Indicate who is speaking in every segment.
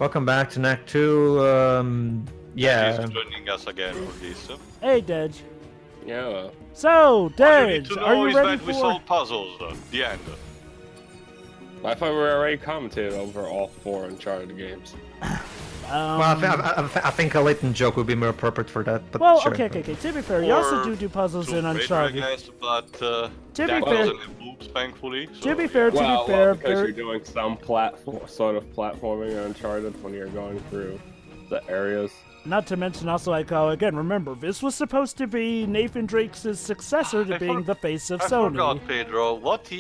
Speaker 1: Welcome back to Knack II. Yeah.
Speaker 2: He's joining us again for this.
Speaker 3: Hey, Dej.
Speaker 4: Yeah.
Speaker 3: So,
Speaker 2: All you need to
Speaker 3: Dej, are
Speaker 2: know
Speaker 3: you
Speaker 2: is
Speaker 3: ready
Speaker 2: that we
Speaker 3: for...
Speaker 2: solved puzzles. The end.
Speaker 4: I thought we were already commented over all 4 Uncharted games.
Speaker 1: Well, I think a latent joke would be more appropriate for that. But
Speaker 3: Well,
Speaker 1: sure.
Speaker 3: okay. To be fair, you also do puzzles in Uncharted.
Speaker 2: I guess, but
Speaker 3: To be
Speaker 2: that
Speaker 3: fair-
Speaker 2: doesn't have boobs, thankfully. So.
Speaker 3: To be fair,
Speaker 4: Well, because
Speaker 3: there-
Speaker 4: you're doing some sort of platforming in Uncharted when you're going through the areas.
Speaker 3: not to mention also, like, again, remember, this was supposed to be Nathan Drake's successor to being the face of
Speaker 2: I
Speaker 3: Sony.
Speaker 2: forgot, Pedro. What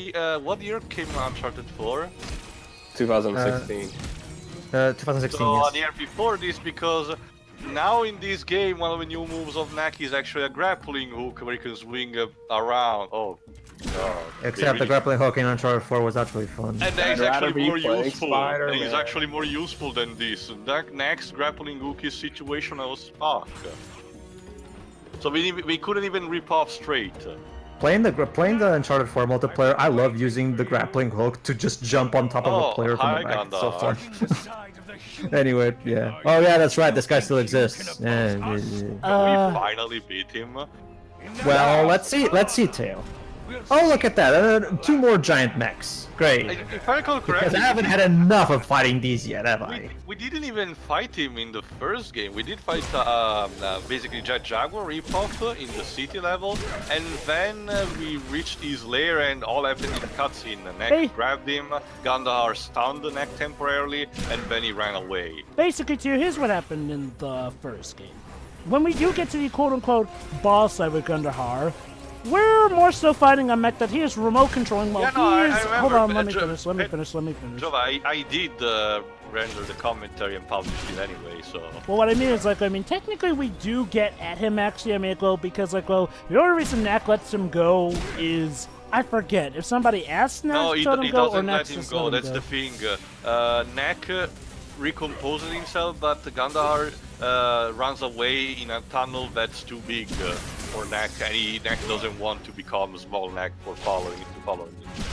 Speaker 2: year came Uncharted 4?
Speaker 4: 2016.
Speaker 1: 2016.
Speaker 2: So
Speaker 1: Yes.
Speaker 2: the year before this, because now in this game, one of the new moves of Knack is actually a grappling hook where you can swing around. Oh, God.
Speaker 1: Except the grappling hook in Uncharted 4 was actually fun.
Speaker 2: And that is
Speaker 4: I'd
Speaker 2: actually
Speaker 4: rather be
Speaker 2: more
Speaker 4: playing
Speaker 2: useful.
Speaker 4: Spider-Man.
Speaker 2: It's actually more useful than this. That Knack's grappling hook is situational as fuck. So we couldn't even rip off straight.
Speaker 1: Playing the Uncharted 4 multiplayer, I love using the grappling hook to just jump on top of a player from
Speaker 2: hi,
Speaker 1: the back. It's so
Speaker 2: Gundahar.
Speaker 1: fun. Anyway, yeah. Oh yeah, that's right. This guy still exists. Yeah.
Speaker 2: We finally beat him.
Speaker 1: Well, let's see, Tail. Oh, look at that! 2 more giant mechs. Great.
Speaker 2: If I recall
Speaker 1: Because
Speaker 2: correctly,
Speaker 1: I haven't had enough of fighting these yet, have I?
Speaker 2: we didn't even fight him in the first game. We did fight basically Jet Jaguar ripoff in the city level, and then we reached his lair and all happened in a cutscene. Knack
Speaker 3: Hey.
Speaker 2: grabbed him, Gundahar stunned the Knack temporarily, and then he ran away.
Speaker 3: Basically, too, here's what happened in the first game. When we do get to the quote-unquote boss fight with Gundahar, we're more so fighting a mech that he is remote controlling while
Speaker 2: Yeah, no, I
Speaker 3: he is...
Speaker 2: remember,
Speaker 3: Hold on,
Speaker 2: but,
Speaker 3: let me
Speaker 2: Jo-
Speaker 3: finish.
Speaker 2: Jova, I did render the commentary and publish it anyway, so...
Speaker 3: Well, what I mean is, technically we do get at him, actually, because, the only reason Knack lets him go is... I forget, if somebody asks Knack
Speaker 2: No,
Speaker 3: to
Speaker 2: he
Speaker 3: let him go, or
Speaker 2: doesn't
Speaker 3: Knack
Speaker 2: let him
Speaker 3: just
Speaker 2: go,
Speaker 3: let him
Speaker 2: that's
Speaker 3: go.
Speaker 2: the thing. Knack recomposes himself, but Gundahar runs away in a tunnel that's too big for Knack, and Knack doesn't want to become a small Knack for following him.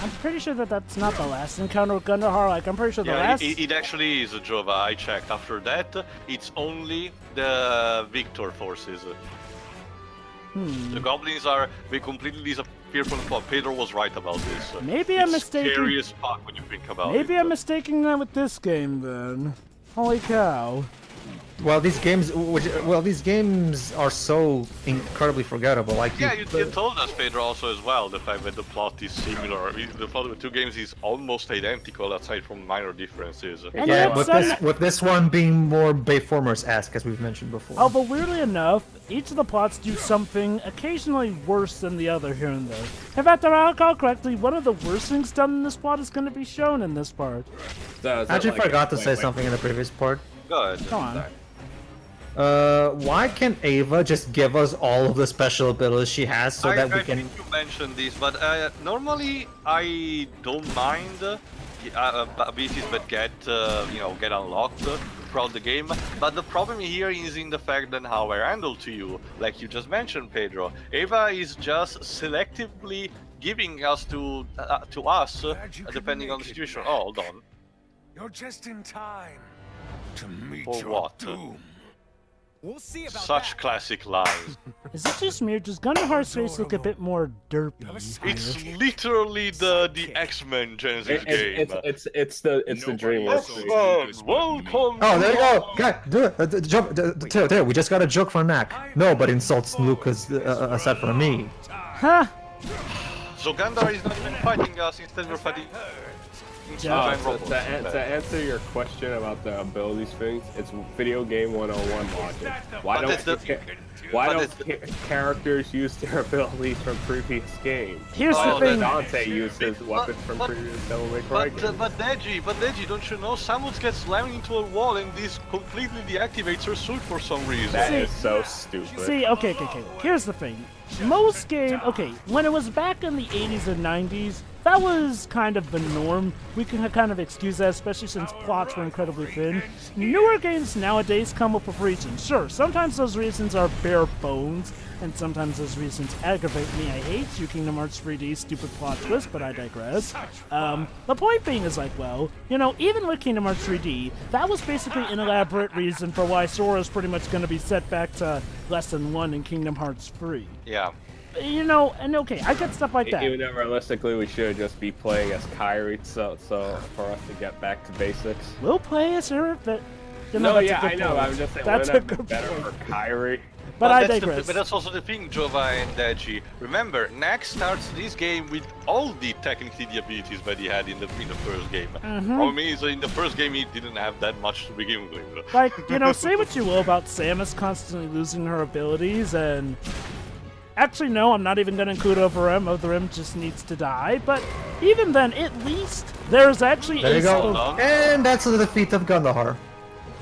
Speaker 3: I'm pretty sure that that's not the last encounter with Gundahar, I'm pretty sure the
Speaker 2: Yeah,
Speaker 3: last...
Speaker 2: it actually is, Jova, I checked. After that, it's only the Victor forces. The goblins they completely disappear from the plot. Pedro was right about this.
Speaker 3: Maybe I'm
Speaker 2: It's
Speaker 3: mistaken.
Speaker 2: scary as fuck when you think about it.
Speaker 3: Maybe I'm mistaking that with this game, then. Holy cow.
Speaker 1: Well, these games are so incredibly forgettable. Like
Speaker 2: Yeah, you told us, Pedro, also as well, the fact that the plot is similar. The plot of the 2 games is almost identical, aside from minor differences.
Speaker 3: And
Speaker 1: Yeah,
Speaker 3: yet
Speaker 1: with this one being more Bayformers-esque, as we've mentioned before.
Speaker 3: Although, weirdly enough, each of the plots do something occasionally worse than the other here and there. In fact, if I recall correctly, one of the worst things done in this plot is going to be shown in this part.
Speaker 4: So,
Speaker 1: I actually forgot to say something in the previous part.
Speaker 2: Go ahead.
Speaker 3: Come on.
Speaker 1: Why can't Ava just give us all of the special abilities she has so that we
Speaker 2: I
Speaker 1: can...
Speaker 2: think you mentioned this, but normally I don't mind abilities that get unlocked throughout the game. But the problem here is in the fact that how I handle to you, like you just mentioned, Pedro. Ava is just selectively giving us to us, depending on the situation. Oh, hold on.
Speaker 5: You're just in time to meet
Speaker 2: For
Speaker 5: your
Speaker 2: what?
Speaker 5: doom. We'll see about
Speaker 2: Such
Speaker 5: that.
Speaker 2: classic lines.
Speaker 3: Is it just me, or does Gundahar's face look a bit more derpy?
Speaker 2: It's literally the X-Men Genesis game.
Speaker 4: It's the dream.
Speaker 2: Welcome.
Speaker 1: Oh, there you go! Guy, do it! There, we just got a joke for Knack. Nobody insults Lucas aside from me.
Speaker 3: Huh?
Speaker 2: So Gundahar is not even fighting us, instead we're fighting giant robots.
Speaker 4: To answer your question about the abilities things, it's video game 101 logic. Why don't characters use their abilities from previous games?
Speaker 3: Here's the thing.
Speaker 4: Dante used his weapons from previous Devil May Cry games.
Speaker 2: But Deji, don't you know Samus gets slammed into a wall and this completely deactivates her suit for some reason?
Speaker 4: That is so stupid.
Speaker 3: See, okay. Here's the thing. Most games, when it was back in the 80s and 90s, that was kind of the norm. We can kind of excuse that, especially since plots were incredibly thin. Newer games nowadays come up with reasons. Sure, sometimes those reasons are bare bones, and sometimes those reasons aggravate me. I hate you, Kingdom Hearts 3D stupid plot twist, but I digress. The point being is like, well, you know, even with Kingdom Hearts 3D, that was basically an elaborate reason for why Sora's pretty much going to be set back to Lesson 1 in Kingdom Hearts 3.
Speaker 2: Yeah.
Speaker 3: You know, and okay, I get stuff like that.
Speaker 4: Even though realistically we should just be playing as Kyrie, so for us to get back to basics.
Speaker 3: We'll play as her, but you know,
Speaker 4: No,
Speaker 3: that's a
Speaker 4: yeah,
Speaker 3: good
Speaker 4: I know.
Speaker 3: point.
Speaker 4: I'm just saying,
Speaker 3: That's
Speaker 4: wouldn't
Speaker 3: a
Speaker 4: that be
Speaker 3: good
Speaker 4: better
Speaker 3: point.
Speaker 4: for Kyrie?
Speaker 3: But I
Speaker 2: that's
Speaker 3: digress.
Speaker 2: but that's also the thing, Jova and Deji. Remember, Knack starts this game with all the technically the abilities that he had in the first game. Problem is, in the first game he didn't have that much to begin with.
Speaker 3: Like, you know, say what you will about Samus constantly losing her abilities, and actually, no, I'm not even going to include Overm. Overm just needs to die. But even then, at least there's actually
Speaker 1: There you go.
Speaker 2: Hold on.
Speaker 1: And that's the defeat of Gundahar.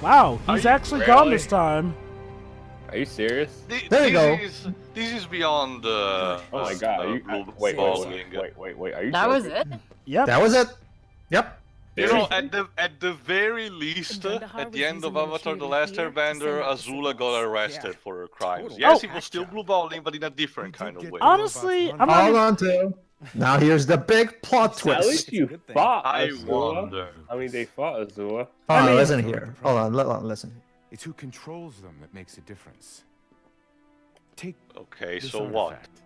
Speaker 3: Wow, he's
Speaker 2: you
Speaker 3: actually gone
Speaker 2: really?
Speaker 3: this time.
Speaker 4: Are you serious?
Speaker 1: There you go.
Speaker 2: This is beyond.
Speaker 4: Oh my god! Wait! Are you?
Speaker 6: That was
Speaker 4: joking?
Speaker 6: it?
Speaker 3: Yep.
Speaker 1: That was it. Yep.
Speaker 2: You know, at the very least, at the end of Avatar: The Last Airbender, Azula got arrested for her crimes. Yes, he was still blue balling, but in a different kind of way.
Speaker 3: Honestly, I'm not
Speaker 1: Hold
Speaker 3: even...
Speaker 1: on to. Now here's the big plot
Speaker 4: At
Speaker 1: twist.
Speaker 4: least you fought
Speaker 2: I
Speaker 4: Azula.
Speaker 2: wonder.
Speaker 4: I mean, they fought Azula.
Speaker 1: Hold on, listen here. Hold on, listen.
Speaker 5: It's who controls them that makes a difference. Take
Speaker 2: Okay,
Speaker 5: this
Speaker 2: so what?
Speaker 5: artifact.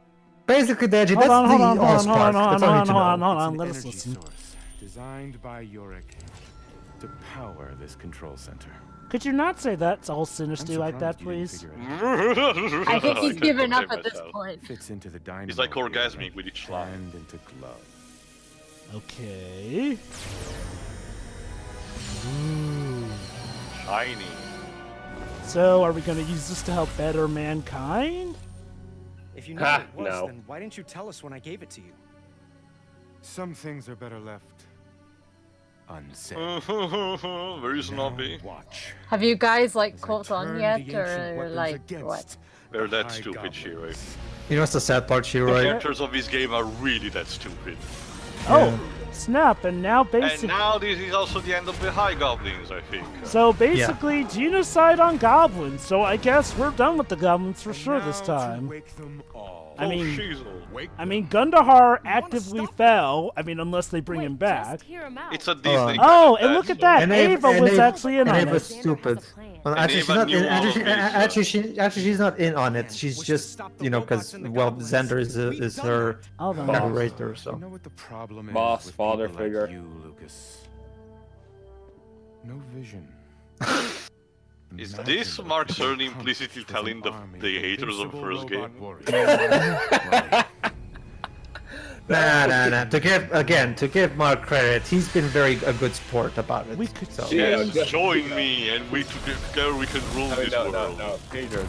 Speaker 1: Basically, Deji,
Speaker 3: Hold
Speaker 1: that's
Speaker 3: on, hold
Speaker 1: the
Speaker 3: on, hold on,
Speaker 1: Oz
Speaker 3: hold
Speaker 1: part.
Speaker 3: on,
Speaker 1: That's all you need to know.
Speaker 3: hold on,
Speaker 5: It's
Speaker 3: let
Speaker 5: an
Speaker 3: us
Speaker 5: energy
Speaker 3: listen.
Speaker 5: source designed by Yorick to power this control center.
Speaker 3: Could you not say that all sinister
Speaker 5: I'm
Speaker 3: like that,
Speaker 5: surprised you didn't
Speaker 3: please?
Speaker 5: figure it out.
Speaker 6: I think he's
Speaker 2: can't
Speaker 6: given up
Speaker 2: contain
Speaker 6: at this
Speaker 2: myself.
Speaker 6: point.
Speaker 5: Fits into the dynamo.
Speaker 2: He's like
Speaker 5: here,
Speaker 2: orgasmic with each line.
Speaker 5: hand into glove.
Speaker 3: Okay.
Speaker 2: Shiny.
Speaker 3: So, are we going to use this to help better mankind?
Speaker 7: If you know
Speaker 4: Ha,
Speaker 7: what it was,
Speaker 4: no.
Speaker 7: then why didn't you tell us when I gave it to you?
Speaker 5: Some things are better left unsaid.
Speaker 2: Very snobby.
Speaker 5: Now watch.
Speaker 6: Have you guys like
Speaker 5: as I
Speaker 6: caught on
Speaker 5: turn
Speaker 6: yet,
Speaker 5: the ancient
Speaker 6: or
Speaker 5: weapons
Speaker 6: like
Speaker 5: against
Speaker 6: what?
Speaker 2: They're
Speaker 5: the
Speaker 2: that
Speaker 5: High
Speaker 2: stupid,
Speaker 5: Goblins.
Speaker 2: Shiro.
Speaker 1: You know what's the sad part,
Speaker 2: The
Speaker 1: Shiro?
Speaker 2: characters of this game are really that stupid.
Speaker 3: Oh, snap, and now
Speaker 2: And
Speaker 3: basically...
Speaker 2: now this is also the end of the High Goblins, I think.
Speaker 3: So basically, genocide on goblins. So I guess we're done with the goblins for sure this time.
Speaker 5: Wake them all.
Speaker 3: I mean-
Speaker 2: Shizzle.
Speaker 3: Gundahar actively fell. I mean, unless they bring him back.
Speaker 2: It's a Disney.
Speaker 3: Oh,
Speaker 2: kind
Speaker 3: and
Speaker 2: of
Speaker 3: look at
Speaker 2: thing.
Speaker 3: that. Ava was actually in on
Speaker 1: Ava's
Speaker 3: it.
Speaker 1: stupid. Well,
Speaker 2: And
Speaker 1: actually, she's
Speaker 2: Ava
Speaker 1: not
Speaker 2: knew
Speaker 1: in.
Speaker 2: all
Speaker 1: Actually,
Speaker 2: of this,
Speaker 1: actually, she's not in on it. She's just, you know, because well, Xander is her
Speaker 3: Hold on.
Speaker 1: narrator,
Speaker 5: You
Speaker 1: so.
Speaker 5: know what the problem
Speaker 4: Boss,
Speaker 5: is with
Speaker 4: father
Speaker 5: people
Speaker 4: figure.
Speaker 5: like you, Lucas? No vision.
Speaker 2: Is
Speaker 5: Imagine
Speaker 2: this
Speaker 5: what
Speaker 2: Mark
Speaker 5: the
Speaker 2: Cerny
Speaker 5: accomplish
Speaker 2: implicitly
Speaker 5: with an
Speaker 2: telling the
Speaker 5: army of
Speaker 2: haters of the
Speaker 5: invincible
Speaker 2: first
Speaker 5: robot
Speaker 2: game?
Speaker 5: warriors?
Speaker 1: Nah. To give Mark credit, he's been a good sport about it.
Speaker 3: We could-
Speaker 1: So.
Speaker 4: Yeah,
Speaker 2: Yes,
Speaker 4: just-
Speaker 2: join me and we together we can rule
Speaker 4: I mean,
Speaker 2: this
Speaker 4: no,
Speaker 2: world.
Speaker 4: Pedro,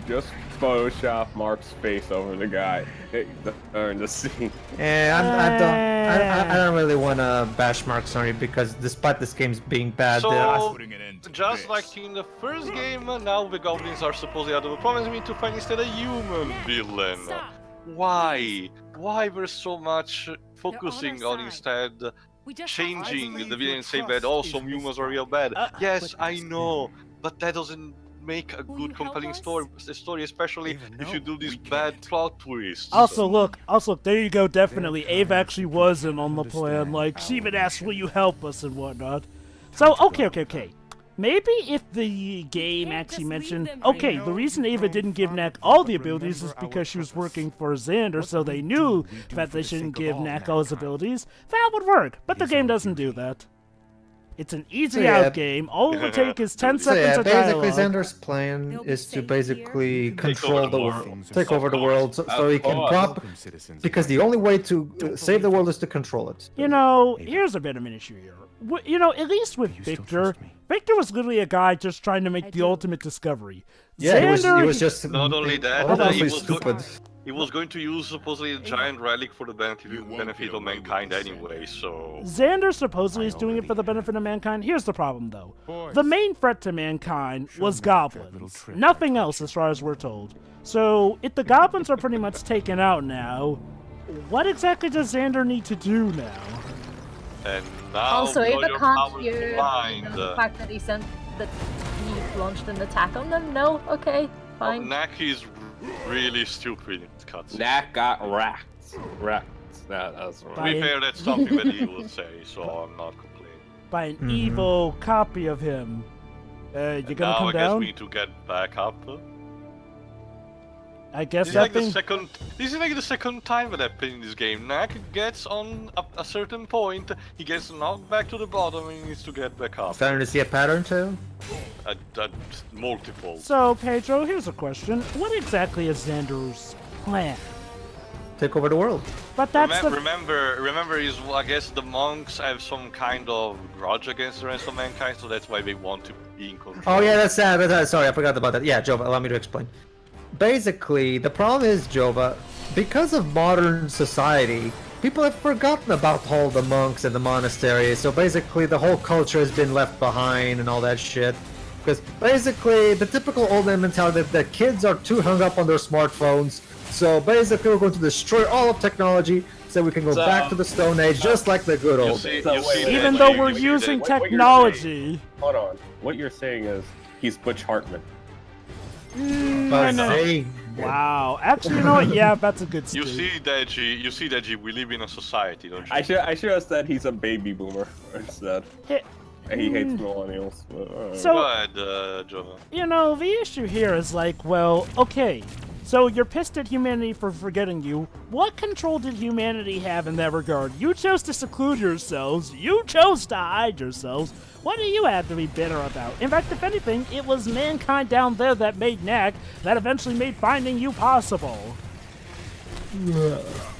Speaker 4: just Photoshop Mark's face over the guy during the scene.
Speaker 1: Yeah, I don't really want to bash Mark Cerny because despite this game's being bad,
Speaker 2: So, just like in the first game, now the goblins are supposedly out of the province. We need to find instead a human villain. Why? Why we're so much focusing on instead changing the villain and say that all some humans are real bad? Yes, I know, but that doesn't make a good compelling story, especially if you do these bad plot twists.
Speaker 3: Also, look, there you go, definitely. Ava actually was in on the plan. Like, she even asked, will you help us and whatnot. So, okay. Maybe if the game actually mentioned, okay, the reason Ava didn't give Knack all the abilities is because she was working for Xander, so they knew that they shouldn't give Knack all his abilities, that would work. But the game doesn't do that. It's an easy out game. All it would take is 10
Speaker 1: So yeah,
Speaker 3: seconds of
Speaker 1: basically
Speaker 3: dialogue.
Speaker 1: Xander's plan is to basically control
Speaker 2: over
Speaker 1: the
Speaker 2: the
Speaker 1: world,
Speaker 2: world.
Speaker 1: take over the world, so he can prop. Because the only way to save the world is to control it.
Speaker 3: You know, here's a bit of an issue here. You know, at least with
Speaker 5: You still
Speaker 3: Victor,
Speaker 5: trust me?
Speaker 3: Victor was literally a guy just trying to make the ultimate discovery.
Speaker 1: Yeah, he
Speaker 3: Xander,
Speaker 1: was just
Speaker 2: Not only that,
Speaker 1: honestly
Speaker 2: he was
Speaker 1: stupid.
Speaker 2: He was going to use supposedly a giant relic for the benefit of mankind anyway, so...
Speaker 3: Xander supposedly is doing it for the benefit of mankind. Here's the problem, though. The main threat to mankind was goblins. Nothing else, as far as we're told. So, if the goblins are pretty much taken out now, what exactly does Xander need to do now?
Speaker 2: And now
Speaker 6: Also,
Speaker 2: know
Speaker 6: if
Speaker 2: your
Speaker 6: it can't
Speaker 2: powers
Speaker 6: hear
Speaker 2: combined.
Speaker 6: the fact that he launched an attack on them, no? Okay, fine.
Speaker 2: Knack is really stupid in cuts.
Speaker 4: Knack got wrecked. Wrecked. That's
Speaker 2: To
Speaker 4: right.
Speaker 2: be fair, that's something that he would say, so I'm not complaining.
Speaker 3: By an evil copy of him. You gonna
Speaker 2: Now
Speaker 3: come
Speaker 2: I guess
Speaker 3: down?
Speaker 2: we need to get back up.
Speaker 3: I guess
Speaker 2: This is
Speaker 3: that
Speaker 2: like
Speaker 3: thing...
Speaker 2: This is like the second time that I play in this game. Knack gets on a certain point, he gets knocked back to the bottom, and he needs to get back up.
Speaker 1: Starting to see a pattern too.
Speaker 2: Multiple.
Speaker 3: So, Pedro, here's a question. What exactly is Xander's plan?
Speaker 1: Take over the world.
Speaker 3: But that's
Speaker 2: Remember, is I guess the monks have some kind of grudge against the rest of mankind, so that's why they want to be in control.
Speaker 1: Oh yeah, that's sad. Sorry, I forgot about that. Yeah, Jova, allow me to explain. Basically, the problem is, Jova, because of modern society, people have forgotten about all the monks and the monasteries. So basically, the whole culture has been left behind and all that shit. Because basically, the typical old man mentality that kids are too hung up on their smartphones. So basically, we're going to destroy all of technology so we can go back to the Stone Age, just like the good old days.
Speaker 3: even though we're using technology.
Speaker 4: Hold on. What you're saying is he's Butch Hartman.
Speaker 3: I know. Wow. Actually, you know what? Yeah, that's a good
Speaker 2: You
Speaker 3: state.
Speaker 2: see, Deji, we live in a society, don't you?
Speaker 4: I should have said he's a baby boomer instead. And he hates millennials.
Speaker 3: So,
Speaker 2: Go ahead, Jova.
Speaker 3: you know, the issue here is like, well, okay, so you're pissed at humanity for forgetting you. What control did humanity have in that regard? You chose to seclude yourselves. You chose to hide yourselves. What do you have to be bitter about? In fact, if anything, it was mankind down there that made Knack that eventually made finding you possible.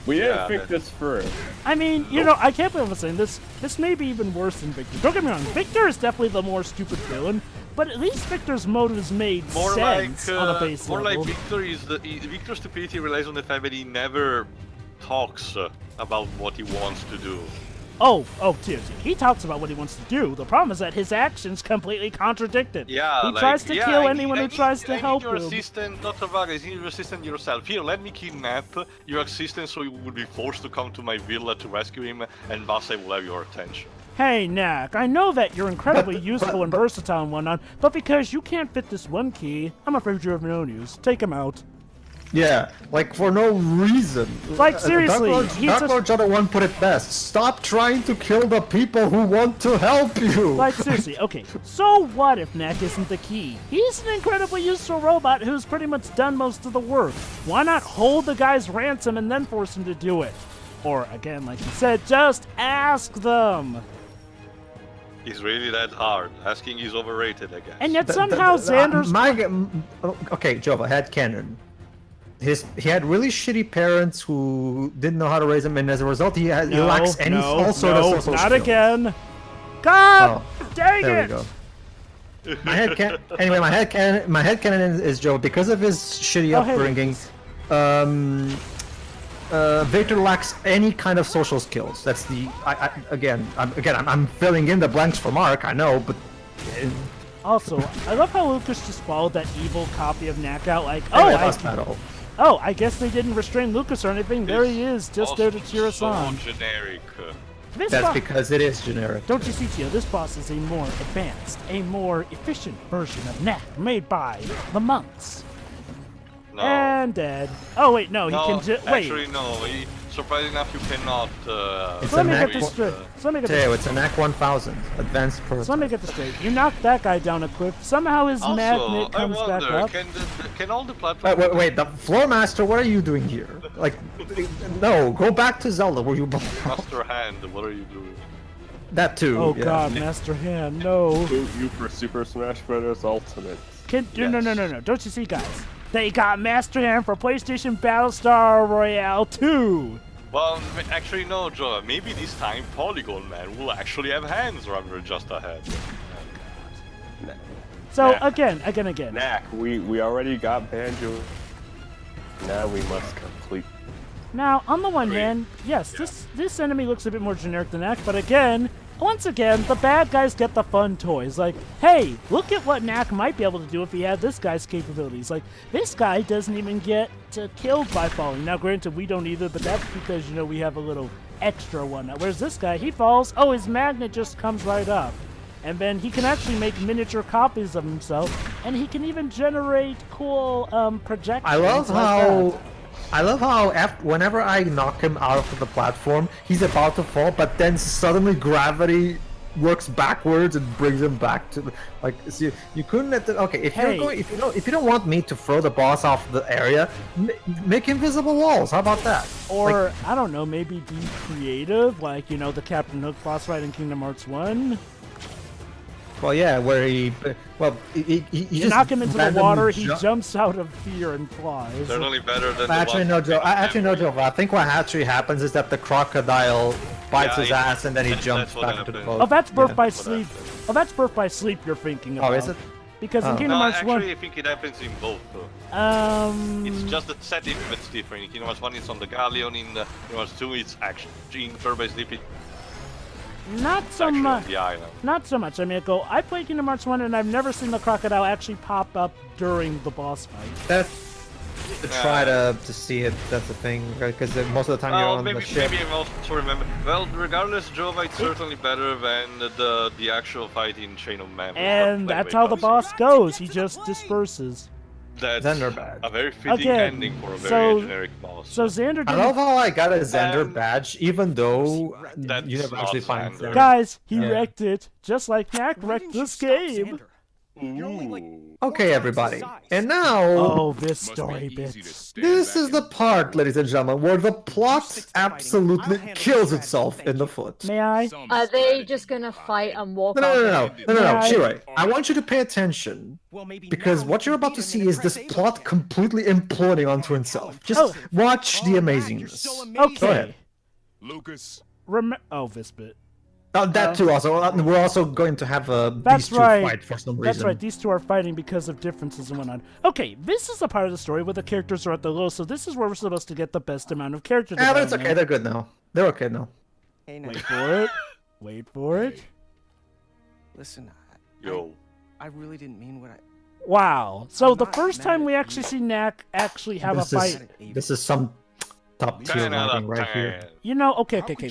Speaker 4: We didn't think this through.
Speaker 3: I mean, you know, I can't believe I'm saying this. This may be even worse than Victor. Don't get me wrong, Victor is definitely the more stupid villain, but at least Victor's motives made sense on a base
Speaker 2: more
Speaker 3: level.
Speaker 2: like Victor's stupidity relies on the fact that he never talks about what he wants to do.
Speaker 3: Oh, seriously. He talks about what he wants to do. The problem is that his actions completely contradict it.
Speaker 2: Yeah,
Speaker 3: he tries to kill anyone who tries to help
Speaker 2: your
Speaker 3: him.
Speaker 2: assistant, not Travaga, you need your assistant yourself. Here, let me kidnap your assistant so you would be forced to come to my villa to rescue him, and thus I will have your attention.
Speaker 3: Hey, Knack, I know that you're incredibly useful and versatile and whatnot, but because you can't fit this one key, I'm afraid you have no news. Take him out.
Speaker 1: Yeah, like for no reason.
Speaker 3: Like, seriously,
Speaker 1: Dark Lord Shadow 1 put it best. Stop trying to kill the people who want to help you!
Speaker 3: Like, seriously, okay, so what if Knack isn't the key? He's an incredibly useful robot who's pretty much done most of the work. Why not hold the guy's ransom and then force him to do it? Or, again, like you said, just ask them!
Speaker 2: It's really that hard. Asking is overrated, I guess.
Speaker 3: And yet somehow Xander's...
Speaker 1: Okay, Jova, headcanon. He had really shitty parents who didn't know how to raise him, and as a result, he lacks all sort of social
Speaker 3: not
Speaker 1: skills.
Speaker 3: again. God dang
Speaker 1: there
Speaker 3: it!
Speaker 1: we go. My headcanon is Joe. Because of his shitty upbringing, Victor lacks any kind of social skills. That's the I'm filling in the blanks for Mark. I know, but.
Speaker 3: Also, I love how Lucas just followed that evil copy of Knack out like, I guess they didn't restrain Lucas or anything. There he is, just there to cheer us on.
Speaker 2: Generic.
Speaker 1: That's because it is generic.
Speaker 3: Don't you see, Tio? This boss is a more advanced, a more efficient version of Knack made by the monks.
Speaker 2: No.
Speaker 3: And dead. Oh wait, no, he can just wait.
Speaker 2: Actually, no. Surprisingly enough, you cannot.
Speaker 1: It's
Speaker 3: let
Speaker 1: a
Speaker 3: me
Speaker 1: Knack.
Speaker 3: get this straight.
Speaker 1: It's a Knack 1000 advanced prototype.
Speaker 3: So let me get this straight. You knocked that guy down a cliff. Somehow his
Speaker 2: Also,
Speaker 3: magnet comes
Speaker 2: I
Speaker 3: back
Speaker 2: wonder,
Speaker 3: up.
Speaker 2: Can all the platforms?
Speaker 1: Wait, the Floor Master, what are you doing here? Like, no, go back to Zelda where you belong.
Speaker 2: Master Hand, what are you doing?
Speaker 1: That too.
Speaker 3: Oh
Speaker 1: yeah.
Speaker 3: God, Master Hand, no.
Speaker 4: You for Super Smash Bros. Ultimate.
Speaker 3: No. Don't you see, guys? They got Master Hand for PlayStation Battlestar Royale 2.
Speaker 2: Well, actually, no, Joe. Maybe this time Polygon Man will actually have hands rather than just a head.
Speaker 3: So
Speaker 4: Knack.
Speaker 3: again.
Speaker 4: Knack, we already got Banjo. Now we must complete.
Speaker 3: Now, on the one hand, yes, this enemy looks a bit more generic than Knack, but again, once again, the bad guys get the fun toys. Like, hey, look at what Knack might be able to do if he had this guy's capabilities. Like, this guy doesn't even get killed by falling. Now, granted, we don't either, but that's because, you know, we have a little extra one. Whereas this guy, he falls, oh, his magnet just comes right up. And then he can actually make miniature copies of himself, and he can even generate cool projections.
Speaker 1: I love how whenever I knock him out of the platform, he's about to fall, but then suddenly gravity works backwards and brings him back to like. See, you couldn't let the okay. If you don't want me to throw the boss off the area, make invisible walls. How about that?
Speaker 3: Or
Speaker 1: like,
Speaker 3: I don't know, maybe be creative, like you know the Captain Hook boss fight in Kingdom Hearts 1.
Speaker 1: Well, yeah, where you
Speaker 3: just knock him into the water, he jumps out of fear and flies.
Speaker 2: Certainly better than
Speaker 1: Actually, no, Joe. I think what actually happens is that the crocodile bites his ass and then he jumps back into the boat.
Speaker 3: Oh, that's birth by sleep. Oh, that's birth by sleep you're thinking about.
Speaker 1: Oh, is it?
Speaker 3: Because in Kingdom Hearts 1...
Speaker 2: I think it happens in both, though. It's just the setting that's different. In Kingdom Hearts 1, it's on the galleon. In Kingdom Hearts 2, it's actually in birth by sleep.
Speaker 3: Not so much. Not so much. I mean, I played Kingdom Hearts 1 and I've never seen the crocodile actually pop up during the boss fight.
Speaker 1: That's to try to see it. That's the thing, right? Because most of the time you're on the ship.
Speaker 2: Maybe I also remember. Well, regardless, Jova, it's certainly better than the actual fight in Chain of Memory.
Speaker 3: And that's how the boss goes. He just disperses.
Speaker 2: That's
Speaker 1: Xander badge.
Speaker 2: A very fitting ending for a very generic boss.
Speaker 3: So Xander.
Speaker 1: I love how I got a Xander badge, even though you never actually find Xander.
Speaker 3: Guys, he wrecked it, just like Knack wrecked this game.
Speaker 1: Okay, everybody, and now...
Speaker 3: Oh, this story bit.
Speaker 1: This is the part, ladies and gentlemen, where the plot absolutely kills itself in the foot.
Speaker 3: May I?
Speaker 6: Are they just gonna fight and walk off?
Speaker 1: No, Shiroi, I want you to pay attention, because what you're about to see is this plot completely imploding onto itself. Just watch the amazingness.
Speaker 3: Okay.
Speaker 1: Go ahead.
Speaker 5: Lucas.
Speaker 3: This bit.
Speaker 1: Oh, that too. Also, we're also going to have these two fight for some reason.
Speaker 3: That's right. These two are fighting because of differences and whatnot. Okay, this is the part of the story where the characters are at the low, so this is where we're supposed to get the best amount of character development.
Speaker 1: Yeah, but it's okay. They're good now. They're okay now.
Speaker 7: Hey,
Speaker 3: Wait for it. Wait for it.
Speaker 7: Listen,
Speaker 2: I
Speaker 7: really didn't mean what I...
Speaker 3: Wow. So the first time we actually see Knack actually have a fight...
Speaker 1: This is some top tier writing right here.
Speaker 3: You know, okay, look.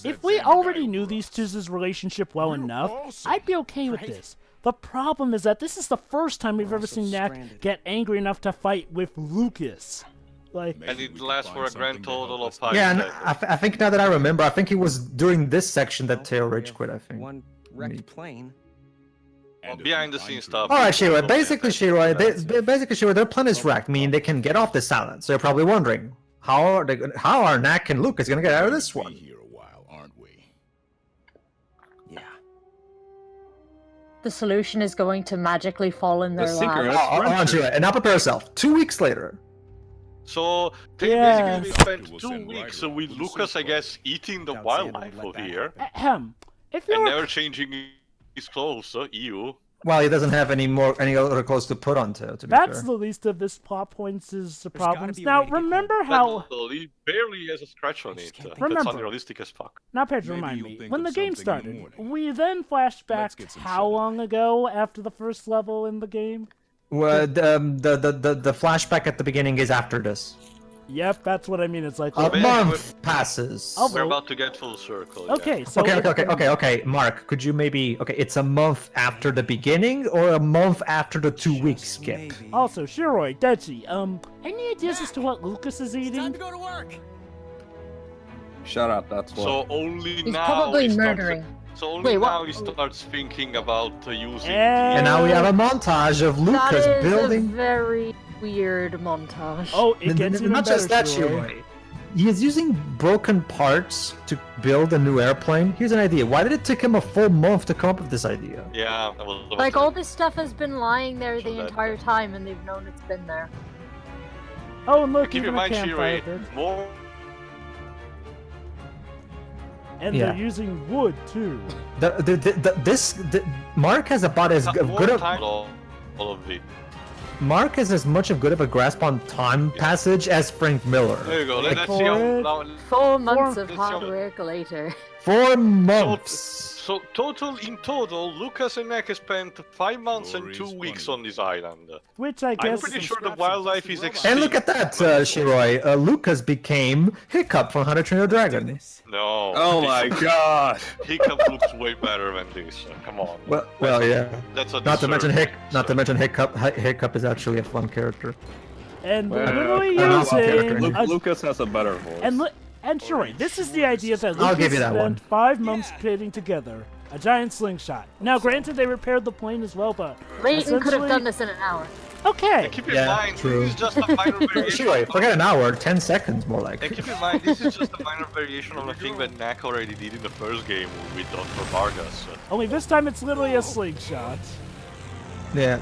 Speaker 3: If we already knew these two's relationship well enough, I'd be okay with this. The problem is that this is the first time we've ever seen Knack get angry enough to fight with Lucas. Like,
Speaker 2: and it lasts for a grand total of 5
Speaker 1: Yeah, and
Speaker 2: seconds.
Speaker 1: I think now that I remember, I think it was during this section that Tail Rage quit, I think.
Speaker 7: One wrecked plane.
Speaker 2: Well, behind the scenes stuff.
Speaker 1: Alright, Shiroi, basically, their plan is wrecked, meaning they can get off this island. So you're probably wondering, how are Knack and Lucas gonna get out of this one?
Speaker 5: Here a while, aren't we?
Speaker 7: Yeah.
Speaker 6: The solution is going to magically fall in their lap.
Speaker 1: Shiroi, and now prepare yourself. 2 weeks later.
Speaker 2: So, basically we spent 2 weeks with Lucas, I guess, eating the wildlife over here.
Speaker 3: If
Speaker 2: and never changing his clothes, ew.
Speaker 1: Well, he doesn't have any other clothes to put on to be
Speaker 3: That's
Speaker 1: fair.
Speaker 3: the least of this plot points is the problems. Now, remember how...
Speaker 2: He barely has a scratch on it.
Speaker 3: Remember.
Speaker 2: That's unrealistic as fuck.
Speaker 3: Now, Pedro, remind me, when the game started, we then flashed back how long ago after the first level in the game?
Speaker 1: Well, the flashback at the beginning is after this.
Speaker 3: Yep, that's what I mean. It's like
Speaker 1: a month passes.
Speaker 2: We're about to get full circle.
Speaker 3: Okay, so
Speaker 1: okay. Mark, could you maybe? Okay, it's a month after the beginning or a month after the 2 week skip.
Speaker 3: Also, Shiroi, Deji, any ideas as to what Lucas is eating?
Speaker 7: Time to go to work.
Speaker 4: Shut up. That's what.
Speaker 2: So only
Speaker 6: He's
Speaker 2: now.
Speaker 6: probably murdering.
Speaker 2: So only now he starts thinking about using.
Speaker 1: And now we have a montage of Lucas
Speaker 6: that is
Speaker 1: building.
Speaker 6: A very weird montage.
Speaker 3: Oh, it gets even
Speaker 1: not
Speaker 3: better,
Speaker 1: just that, Shiroi. He is using broken parts to build a new airplane. Here's an idea. Why did it take him a full month to come up with this idea?
Speaker 2: Yeah,
Speaker 6: like all this stuff has been lying there the entire time, and they've known it's been there.
Speaker 3: Oh, and look,
Speaker 2: keep
Speaker 3: even
Speaker 2: in mind,
Speaker 3: a campfire there.
Speaker 2: More.
Speaker 3: And they're using wood too.
Speaker 1: Mark has about as good of
Speaker 2: all of it.
Speaker 1: Mark has as much of good of a grasp on time passage as Frank Miller.
Speaker 2: There you go. Let's see how.
Speaker 6: 4 months of hard work later.
Speaker 1: 4 months.
Speaker 2: So in total, Lucas and Knack spent 5 months and 2 weeks on this island.
Speaker 3: Which I
Speaker 2: I'm
Speaker 3: guess.
Speaker 2: pretty sure the wildlife is extinct.
Speaker 1: And look at that, Shiroi. Lucas became Hiccup from How to Train Your Dragon.
Speaker 2: No.
Speaker 4: Oh my god.
Speaker 2: Hiccup looks way better than this. Come on.
Speaker 1: Well, yeah.
Speaker 2: That's a
Speaker 1: Not to mention
Speaker 2: deserved
Speaker 1: Hiccup is actually a fun character.
Speaker 3: And
Speaker 4: Well,
Speaker 3: literally
Speaker 1: an awesome character.
Speaker 3: using.
Speaker 4: Lucas has a better voice.
Speaker 3: And sure, this is the idea that
Speaker 1: I'll
Speaker 3: Lucas
Speaker 1: give you that
Speaker 3: spent
Speaker 1: one.
Speaker 3: 5 months putting together a giant slingshot. Now, granted, they repaired the plane as well, but
Speaker 6: Layton could have
Speaker 3: essentially-
Speaker 6: done this in an hour.
Speaker 3: Okay.
Speaker 2: Keep in
Speaker 1: Yeah,
Speaker 2: mind,
Speaker 1: true.
Speaker 2: this is just a minor variation.
Speaker 1: Shiroi, forget an hour, 10 seconds more like.
Speaker 2: And keep in mind, this is just a minor variation of the thing that Knack already did in the first game with Dr. Vargas.
Speaker 3: Only this time it's literally a slingshot.
Speaker 1: Yeah.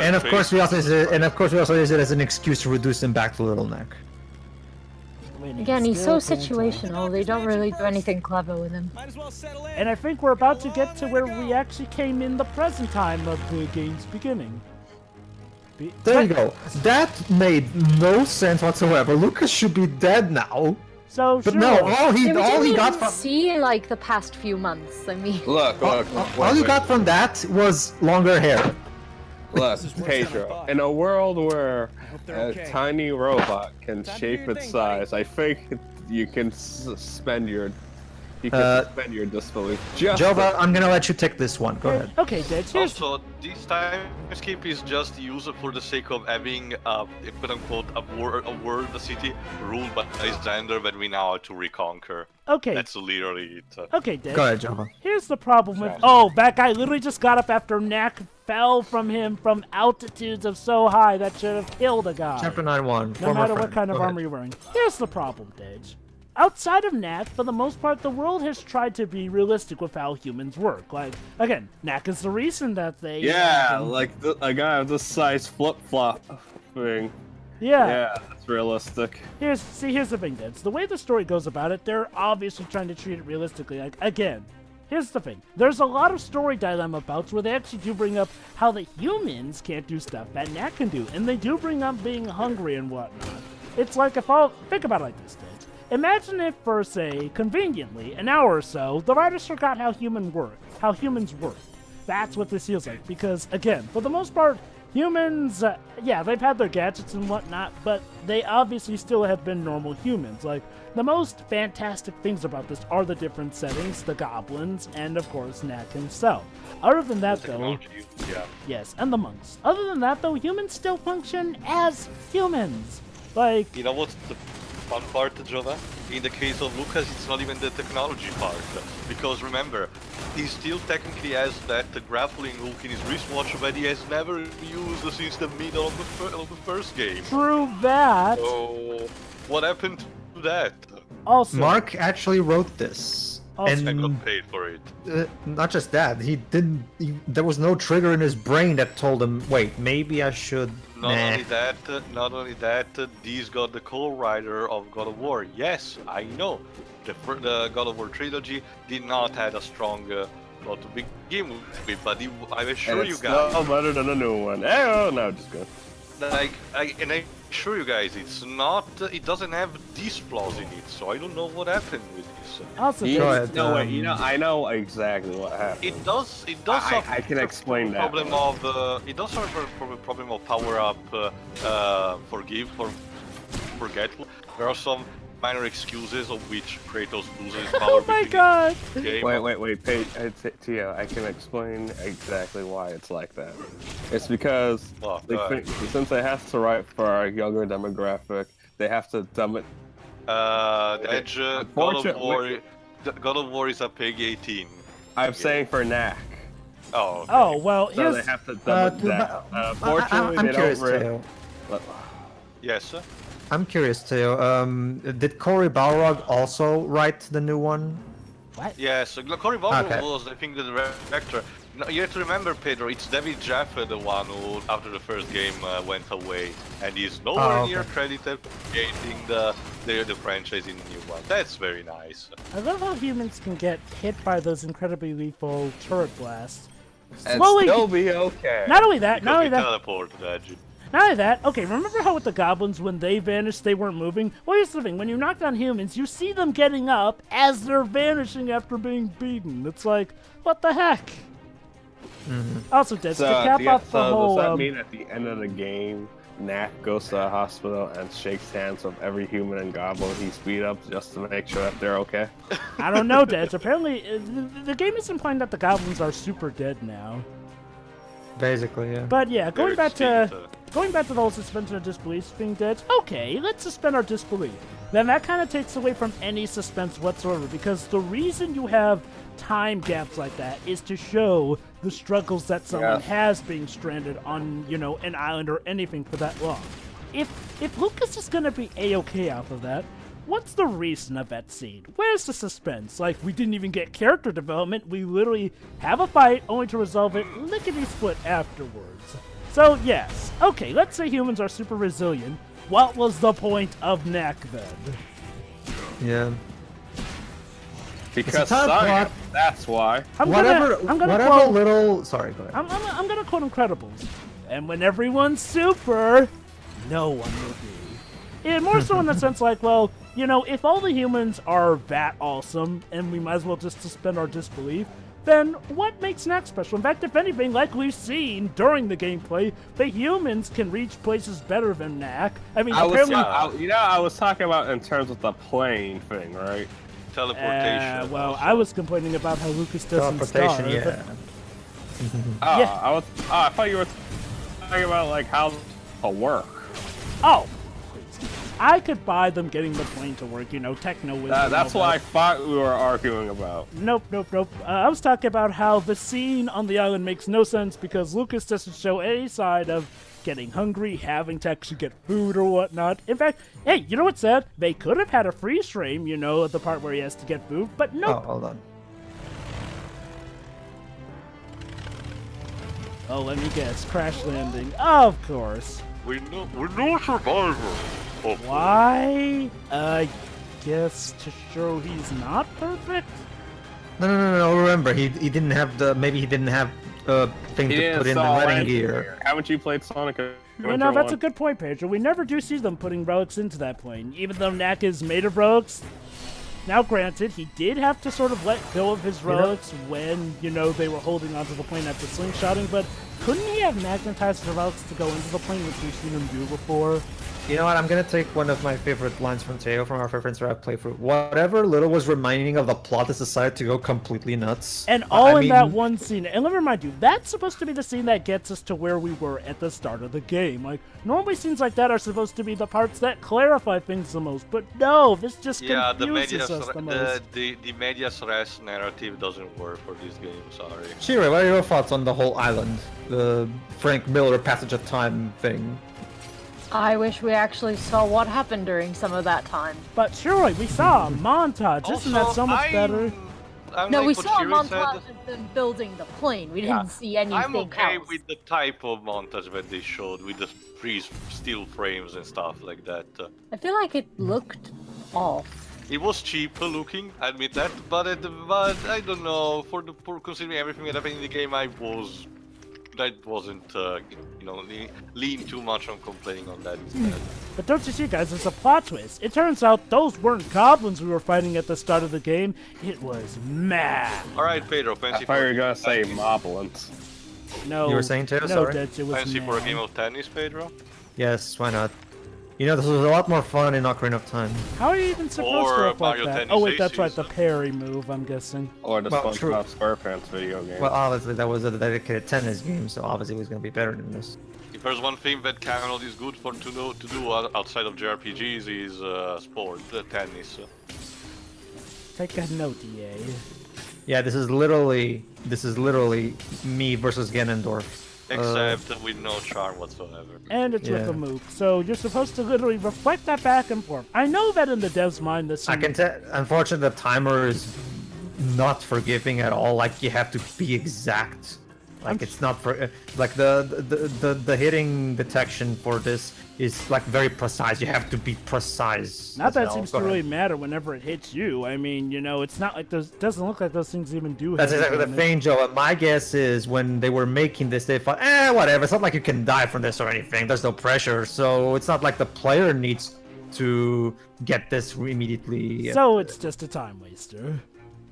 Speaker 1: And of course we also use it as an excuse to reduce him back to Little Neck.
Speaker 6: Again, he's so situational. They don't really do anything clever with him.
Speaker 7: Might as well settle in.
Speaker 3: And I think we're about to get to where we actually came in the present time of the game's beginning.
Speaker 1: There you go. That made no sense whatsoever. Lucas should be dead now.
Speaker 3: So,
Speaker 1: But
Speaker 3: sure.
Speaker 1: no, all he
Speaker 6: Yeah, we didn't
Speaker 1: got
Speaker 6: even
Speaker 1: from
Speaker 6: see like the past few months. I mean,
Speaker 4: Look,
Speaker 1: all you got from that was longer hair.
Speaker 4: Look,
Speaker 7: This is worse than I
Speaker 4: Pedro.
Speaker 7: thought.
Speaker 4: In a world where
Speaker 7: hope they're
Speaker 4: a
Speaker 7: okay.
Speaker 4: tiny robot can
Speaker 7: Time to do
Speaker 4: shape
Speaker 7: your
Speaker 4: its
Speaker 7: thing, buddy.
Speaker 4: size, I think you can suspend your disbelief. Just
Speaker 1: Jova, I'm gonna let you take this one. Go ahead.
Speaker 3: Okay, Dead. Here's
Speaker 2: Also, this time skip is just used for the sake of having a quote-unquote a world, a city ruled by Xander that we now have to reconquer.
Speaker 3: okay.
Speaker 2: That's literally it.
Speaker 3: Okay, Dead.
Speaker 1: Go ahead, Jova.
Speaker 3: Here's the problem with. Oh, that guy literally just got up after Knack fell from him from altitudes of so high that should have killed a guy.
Speaker 1: Chapter 9-1.
Speaker 3: No matter what kind of armor you're wearing. Here's the problem, Dej. Outside of Knack, for the most part, the world has tried to be realistic with how humans work. Like, again, Knack is the reason that they...
Speaker 4: yeah, like a guy of this size flip-flop thing. Yeah, that's realistic.
Speaker 3: Here's the thing, Dej. The way the story goes about it, they're obviously trying to treat it realistically. Like, again, here's the thing. There's a lot of story dilemma bouts where they actually do bring up how the humans can't do stuff that Knack can do. And they do bring up being hungry and whatnot. It's like if I'll... Think about it like this, Dej. Imagine if, for, say, conveniently, an hour or so, the writers forgot how humans work. That's what this feels like, because, again, for the most part, humans, yeah, they've had their gadgets and whatnot, but they obviously still have been normal humans. Like, the most fantastic things about this are the different settings, the goblins, and, of course, Knack himself. Other than that, though,
Speaker 2: Yeah.
Speaker 3: yes, and the monks. Other than that, though, humans still function as humans. Like,
Speaker 2: You know what's the fun part, Jova? In the case of Lucas, it's not even the technology part. Because remember, he still technically has that grappling hook in his wristwatch that he has never used since the middle of the first game.
Speaker 3: true that.
Speaker 2: So, what happened to that?
Speaker 3: Also,
Speaker 1: Mark actually wrote this.
Speaker 3: Also-
Speaker 2: I
Speaker 1: And
Speaker 2: got paid for it.
Speaker 1: not just that, there was no trigger in his brain that told him, wait, maybe I should...
Speaker 2: Not
Speaker 1: Nah.
Speaker 2: only that, these got the co-writer of God of War. Yes, I know. The God of War trilogy did not have a strong plot to begin with, but I assure
Speaker 4: And
Speaker 2: you
Speaker 4: it's
Speaker 2: guys,
Speaker 4: still better than a new one. Oh, no, just good.
Speaker 2: I assure you guys, it's not. It doesn't have these flaws in it. So I don't know what happened with this.
Speaker 3: also,
Speaker 1: Go ahead,
Speaker 4: No, wait, I know exactly what happened.
Speaker 2: It does.
Speaker 4: I can explain that.
Speaker 2: Problem of it does suffer from a problem of power up, forgetful. There are some minor excuses of which Kratos loses power.
Speaker 3: oh my
Speaker 2: between
Speaker 3: god!
Speaker 2: each game.
Speaker 4: Wait, Tia, I can explain exactly why it's like that. It's because
Speaker 2: Oh,
Speaker 4: they
Speaker 2: go
Speaker 4: think,
Speaker 2: ahead.
Speaker 4: since they have to write for our younger demographic, they have to dumb it.
Speaker 2: The Edge, God of War is a PEGI 18.
Speaker 4: I'm saying for Knack.
Speaker 2: Oh. Okay.
Speaker 3: Oh, well,
Speaker 4: So
Speaker 3: here's...
Speaker 4: they have to dumb it down. Fortunately,
Speaker 1: I'm
Speaker 4: they
Speaker 1: curious,
Speaker 4: don't.
Speaker 1: Teo.
Speaker 2: Yes.
Speaker 1: I'm curious, Teo. Did Cory Balrog also write the new one?
Speaker 2: Yes. Cory Balrog
Speaker 1: Okay.
Speaker 2: was, I think, the director. No, you have to remember, Pedro. It's David Jaffe, the one who, after the first game, went away, and he's nowhere near credited for creating the franchise in the new one. That's very nice.
Speaker 3: I love how humans can get hit by those incredibly lethal turret blasts.
Speaker 4: And
Speaker 3: Slowly...
Speaker 4: still be okay.
Speaker 3: Not only that,
Speaker 2: Because we teleported, Edge.
Speaker 3: Not only that, okay, remember how with the goblins, when they vanished, they weren't moving? Well, here's the thing. When you knock down humans, you see them getting up as they're vanishing after being beaten. It's like, what the heck? Also, Des, to cap off the whole...
Speaker 4: Does that mean at the end of the game, Knack goes to the hospital and shakes hands with every human and goblin he speed up just to make sure that they're okay?
Speaker 3: I don't know, Des. Apparently, the game is implying that the goblins are super dead now.
Speaker 1: Basically, yeah.
Speaker 3: But yeah, going back to the whole suspension of disbelief being dead, okay, let's suspend our disbelief. Then that kind of takes away from any suspense whatsoever, because the reason you have time gaps like that is to show the struggles that someone has being stranded on, you know, an island or anything for that long. If Lucas is gonna be A-okay off of that, what's the reason of that scene? Where's the suspense? Like, we didn't even get character development. We literally have a fight only to resolve it lickety-split afterwards. So, yes. Okay, let's say humans are super resilient. What was the point of Knack then?
Speaker 1: Yeah.
Speaker 4: Because
Speaker 1: time
Speaker 4: science,
Speaker 1: plot.
Speaker 4: that's why.
Speaker 1: Whatever
Speaker 3: quote,
Speaker 1: little... Sorry, go ahead.
Speaker 3: I'm gonna quote Incredibles. And when everyone's super, no one will be. And more so in the sense like, well, you know, if all the humans are that awesome, and we might as well just suspend our disbelief, then what makes Knack special? In fact, if anything, like we've seen during the gameplay, the humans can reach places better than Knack. I mean, apparently...
Speaker 4: I was talking about in terms of the plane thing, right?
Speaker 2: Teleportation.
Speaker 3: Well, I was complaining about how Lucas doesn't starve.
Speaker 1: Yeah.
Speaker 4: I thought you were talking about like how to work.
Speaker 3: Oh, please. I could buy them getting the plane to work, you know, techno wisdom.
Speaker 4: That's what I thought we were arguing about.
Speaker 3: Nope. I was talking about how the scene on the island makes no sense because Lucas doesn't show any side of getting hungry, having to actually get food or whatnot. In fact, hey, you know what's sad? They could have had a freeze frame, you know, at the part where he has to get food, but nope.
Speaker 1: Oh, hold on.
Speaker 3: Oh, let me guess. Crash landing. Of course.
Speaker 2: We're no survivors.
Speaker 3: Why? I guess to show he's not perfect?
Speaker 1: No. Remember, he didn't have the... Maybe he didn't have thing to put in the landing gear.
Speaker 4: Haven't you played Sonic?
Speaker 3: You know, that's a good point, Pedro. We never do see them putting relics into that plane, even though Knack is made of relics. Now, granted, he did have to sort of let go of his relics when, you know, they were holding onto the plane after slingshotting, but couldn't he have magnetized the relics to go into the plane, which we've seen him do before?
Speaker 1: You know what? I'm gonna take one of my favorite lines from Teo from our favorite Interactive playthrough. Whatever Little was reminding of the plot has decided to go completely nuts.
Speaker 3: And all in that one scene. And let me remind you, that's supposed to be the scene that gets us to where we were at the start of the game. Like, normally scenes like that are supposed to be the parts that clarify things the most. But no, this just confuses us the most.
Speaker 2: The medias res narrative doesn't work for this game, sorry.
Speaker 1: Shiri, what are your thoughts on the whole island? The Frank Miller passage of time thing?
Speaker 6: I wish we actually saw what happened during some of that time.
Speaker 3: But surely we saw a montage. Isn't that so much better?
Speaker 6: No, we saw a montage of them building the plane. We didn't see anything else.
Speaker 2: I'm okay with the type of montage that they showed with the steel frames and stuff like that.
Speaker 6: I feel like it looked off.
Speaker 2: It was cheap looking, I admit that, but I don't know. For considering everything that happened in the game, I wasn't, you know, lean too much on complaining on that instead.
Speaker 3: But don't you see, guys, there's a plot twist. It turns out those weren't goblins we were fighting at the start of the game. It was mad.
Speaker 2: Alright, Pedro, fancy
Speaker 4: I thought you were going to say moblins.
Speaker 3: No.
Speaker 1: You were saying too?
Speaker 3: No,
Speaker 1: Sorry.
Speaker 3: Dutch, it was
Speaker 2: fancy
Speaker 3: mad.
Speaker 2: for a game of tennis, Pedro?
Speaker 1: Yes, why not? You know, this was a lot more fun in Ocarina of Time.
Speaker 3: How are you even supposed
Speaker 2: Or
Speaker 3: to look like
Speaker 2: Mario
Speaker 3: that?
Speaker 2: Tennis
Speaker 3: Oh wait, that's right,
Speaker 2: Aces.
Speaker 3: the parry move, I'm guessing.
Speaker 4: Or the
Speaker 1: Well, true.
Speaker 4: SpongeBob SquarePants video game.
Speaker 1: Well, obviously that was a dedicated tennis game, so obviously it was going to be better than this.
Speaker 2: If there's one thing that Camelot is good for to do outside of JRPGs is sport, tennis.
Speaker 3: Take a note, EA.
Speaker 1: Yeah, this is literally me versus Ganondorf.
Speaker 2: Except with no charm whatsoever.
Speaker 3: And it's with a mook, so you're supposed to literally reflect that back and forth. I know that in the dev's mind this.
Speaker 1: I can tell. Unfortunately, the timer is not forgiving at all. Like, you have to be exact Like it's not for like the hitting detection for this is like very precise. You have to be precise.
Speaker 3: Not
Speaker 1: as
Speaker 3: that it
Speaker 1: hell.
Speaker 3: seems
Speaker 1: Go
Speaker 3: to
Speaker 1: ahead.
Speaker 3: really matter whenever it hits you. I mean, you know, it's not like those. Doesn't look like those things even do.
Speaker 1: That's
Speaker 3: heavy
Speaker 1: exactly the
Speaker 3: damage.
Speaker 1: thing, Joe. And my guess is when they were making this, they thought, whatever. It's not like you can die from this or anything. There's no pressure, so it's not like the player needs to get this immediately.
Speaker 3: So it's just a time waster.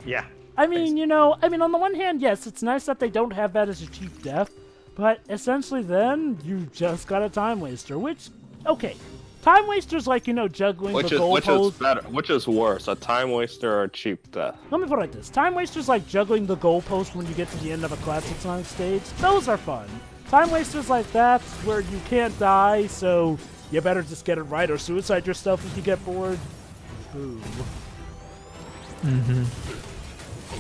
Speaker 1: Yeah.
Speaker 3: I mean, you know, on the one hand, yes, it's nice that they don't have that as a cheap death, but essentially then you just got a time waster, which, okay. Time wasters like, you know, juggling
Speaker 4: Which
Speaker 3: the
Speaker 4: is
Speaker 3: goalpost.
Speaker 4: better? Which is worse, a time waster or a cheap death?
Speaker 3: Let me put it like this. Time wasters like juggling the goalpost when you get to the end of a classic Sonic stage. Those are fun. Time wasters like that, where you can't die, so you better just get it right or suicide yourself if you get bored. Boo.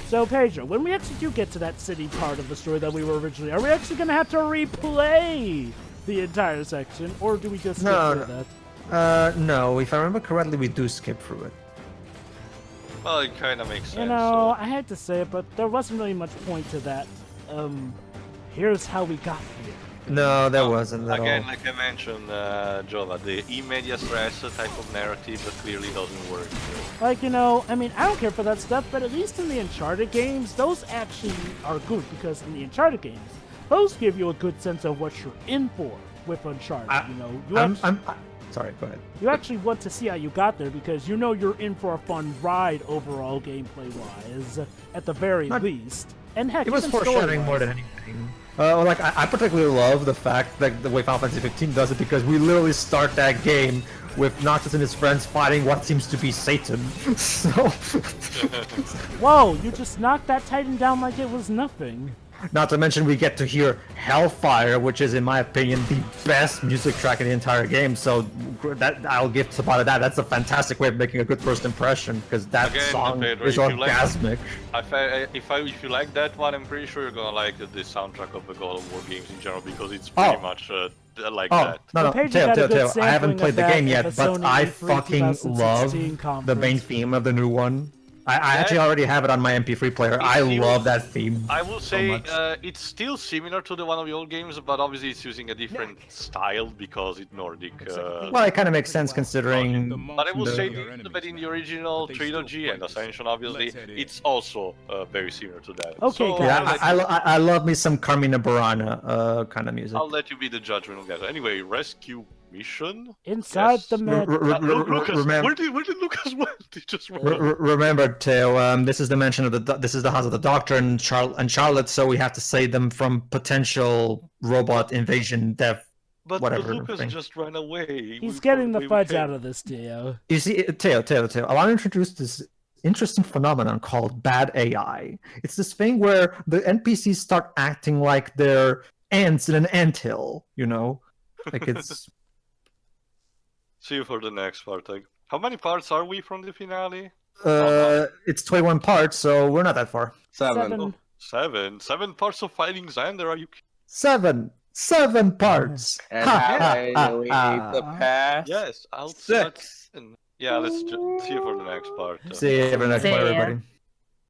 Speaker 3: So, Pedro, when we actually do get to that city part of the story that we were originally, are we actually going to have to replay the entire section, or do we just skip through that?
Speaker 1: No. If I remember correctly, we do skip through it.
Speaker 2: Well, it kind of makes sense.
Speaker 3: You know, I hate to say it, but there wasn't really much point to that. Here's how we got here.
Speaker 1: No, there wasn't at
Speaker 2: Again,
Speaker 1: all.
Speaker 2: like I mentioned, Jova, the immediate stress type of narrative that clearly doesn't work.
Speaker 3: Like, you know, I mean, I don't care for that stuff, but at least in the Uncharted games, those actually are good, because in the Uncharted games, those give you a good sense of what you're in for with Uncharted, you know.
Speaker 1: Sorry, go ahead.
Speaker 3: You actually want to see how you got there, because you know you're in for a fun ride overall, gameplay-wise, at the very least. And heck,
Speaker 1: It was
Speaker 3: even
Speaker 1: foreshadowing
Speaker 3: story-wise.
Speaker 1: more than anything. Like I particularly love the fact that the way Final Fantasy 15 does it, because we literally start that game with Noctis and his friends fighting what seems to be Satan. So,
Speaker 3: Whoa, you just knocked that Titan down like it was nothing.
Speaker 1: not to mention we get to hear Hellfire, which is, in my opinion, the best music track in the entire game. So that I'll give Tabata that. That's a fantastic way of making a good first impression, because that
Speaker 2: Again,
Speaker 1: song
Speaker 2: Pedro,
Speaker 1: is
Speaker 2: if you like-
Speaker 1: orgasmic.
Speaker 2: If you like that one, I'm pretty sure you're gonna like the soundtrack of the God of War games in general, because it's pretty much like
Speaker 1: Oh,
Speaker 2: that.
Speaker 1: no,
Speaker 3: Pedro got a good
Speaker 1: Tail. I
Speaker 3: sampling
Speaker 1: haven't
Speaker 3: of
Speaker 1: played the
Speaker 3: that
Speaker 1: game
Speaker 3: at
Speaker 1: yet,
Speaker 3: the
Speaker 1: but
Speaker 3: Sony
Speaker 1: I
Speaker 3: E3
Speaker 1: fucking love
Speaker 3: 2016
Speaker 1: the main
Speaker 3: conference.
Speaker 1: theme of the new one. I actually already have it on my MP3 player. I
Speaker 2: It's
Speaker 1: love that theme.
Speaker 2: I will say
Speaker 1: much.
Speaker 2: it's still similar to the one of the old games, but obviously it's using a different style because it's Nordic.
Speaker 1: Well, it kind of makes sense considering.
Speaker 2: But I will
Speaker 1: the-
Speaker 2: say that in the original trilogy and Ascension, obviously, it's also very similar to that.
Speaker 3: Okay,
Speaker 2: So
Speaker 3: guys.
Speaker 1: Yeah, I love me some Carmina Burana kind of music.
Speaker 2: I'll let you be the judgment of that. Anyway, rescue mission.
Speaker 3: Inside
Speaker 2: Yes.
Speaker 3: the med.
Speaker 2: Lucas,
Speaker 1: remember-
Speaker 2: where did Lucas went? He just went.
Speaker 1: Remember, Teo, this is the mention of this is the house of the Doctor and Charlotte, so we have to save them from potential robot invasion, death,
Speaker 2: But
Speaker 1: whatever
Speaker 2: Lucas
Speaker 1: thing.
Speaker 2: just ran away.
Speaker 3: He's getting the fudge out of this, Teo.
Speaker 1: You see, Teo, I want to introduce this interesting phenomenon called bad AI. It's this thing where the NPCs start acting like they're ants in an anthill, you know? Like it's...
Speaker 2: See you for the next part. Like, how many parts are we from the finale?
Speaker 1: It's 21 parts, so we're not that far.
Speaker 3: Seven.
Speaker 2: Seven parts of fighting Xander. Are you?
Speaker 1: Seven parts.
Speaker 4: And
Speaker 1: Ha,
Speaker 4: I
Speaker 1: ha,
Speaker 4: leave
Speaker 1: ha.
Speaker 4: the past.
Speaker 2: Yes, I'll
Speaker 4: 6.
Speaker 2: Yeah, let's see you for the next part.
Speaker 1: See you for the next
Speaker 6: See
Speaker 1: part,
Speaker 6: ya.
Speaker 1: everybody.